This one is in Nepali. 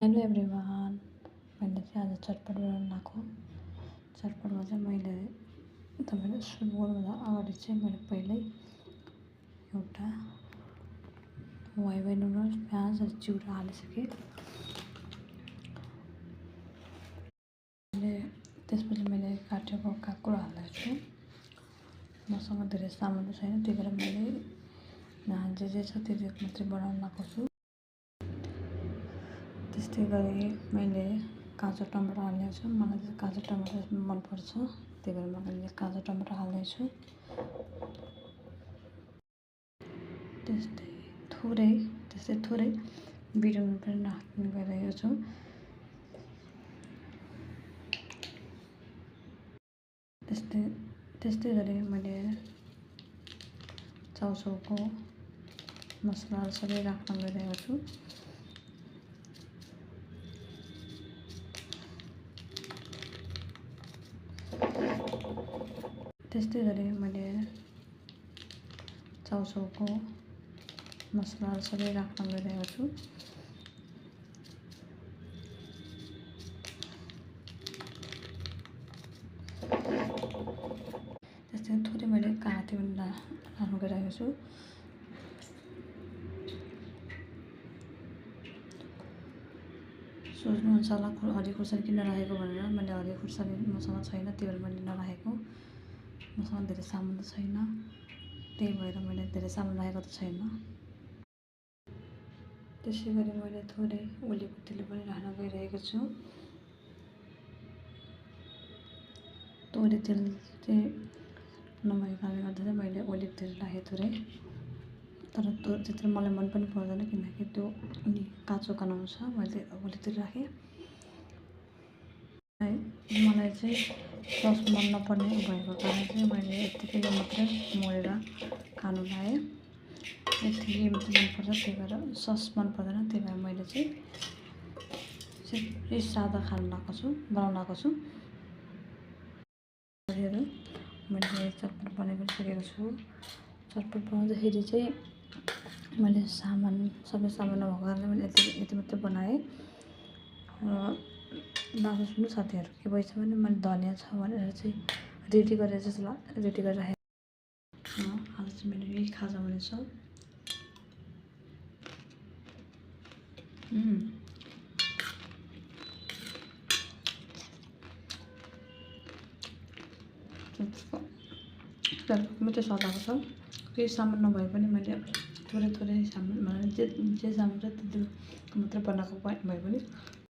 Hello everyone. मैले चाहिँ आज चटपट बनाउन आएको। चटपटमा चाहिँ मैले तपाईँलाई सुरु गर्नुभन्दा अगाडि चाहिँ मैले पहिल्यै एउटा वाइवाई नुडल्स प्याज र चिउरा हालिसकेँ। त्यसपछि मैले काटेको काँक्रो हाल्दैछु। मसँग धेरै सामान छैन, त्यही भएर मैले जे छ त्यो मात्रै बनाउन आएको छु। त्यस्तै गरी मैले काँचो टमाटर हालेको छु। मलाई चाहिँ काँचो टमाटर मनपर्छ, त्यही भएर मैले काँचो टमाटर हाल्दैछु। त्यस्तै थोरै बिटनुन पनि राख्ने गरिरहेको छु। त्यस्तै गरी मैले चाउचाउको मसलाहरू सबै राख्न गइरहेको छु। त्यस्तै गरी मैले चाउचाउको मसलाहरू सबै राख्न गइरहेको छु। त्यस्तै थोरै मैले काँटी पनि राख्न गइरहेको छु। सोच्नुहुन्छ होला हरियो खुर्सानी किन राखेको भनेर। मैले हरियो खुर्सानी मसँग छैन, त्यही भएर मैले नराखेको। मसँग धेरै सामान त छैन, त्यही भएर मैले धेरै सामान राखेको त छैन। त्यसै गरी मैले थोरै ओलिभको तेल पनि राख्न गइरहेको छु। थोरै तेल चाहिँ नभएको कारणले गर्दा चाहिँ मैले ओलिभ तेल राखेँ थोरै। तर त्यो त्यत्रो मलाई मन पनि पर्दैन, किनकि त्यो अलि काँचो गनाउँछ। मैले ओलिभ तेल राखेँ। मलाई चाहिँ सस मन नपर्ने भएको कारण चाहिँ मैले यत्तिकै मात्रै मोलेर खानु लाएँ। यत्तिकै मात्रै मनपर्छ, त्यही भएर सस मन पर्दैन। त्यही भएर मैले चाहिँ सिधै सादा बनाउन आएको छु। मैले चटपट बनाइसकेको छु। चटपट बनाउँदाखेरि चाहिँ मैले सबै सामान नभएको कारणले मैले यति मात्रै बनाएँ। र सुन्नु साथीहरू, के भएछ भने मैले धनियाँ छ भनेर चाहिँ रेडी गरेर राखेँ। आज चाहिँ मेरो यही खाजा हुनेछ। मात्रै सदाएको छ। केही सामान नभए पनि मैले थोरै सामान जे सामान छ त्यति मात्रै बनाएको भए पनि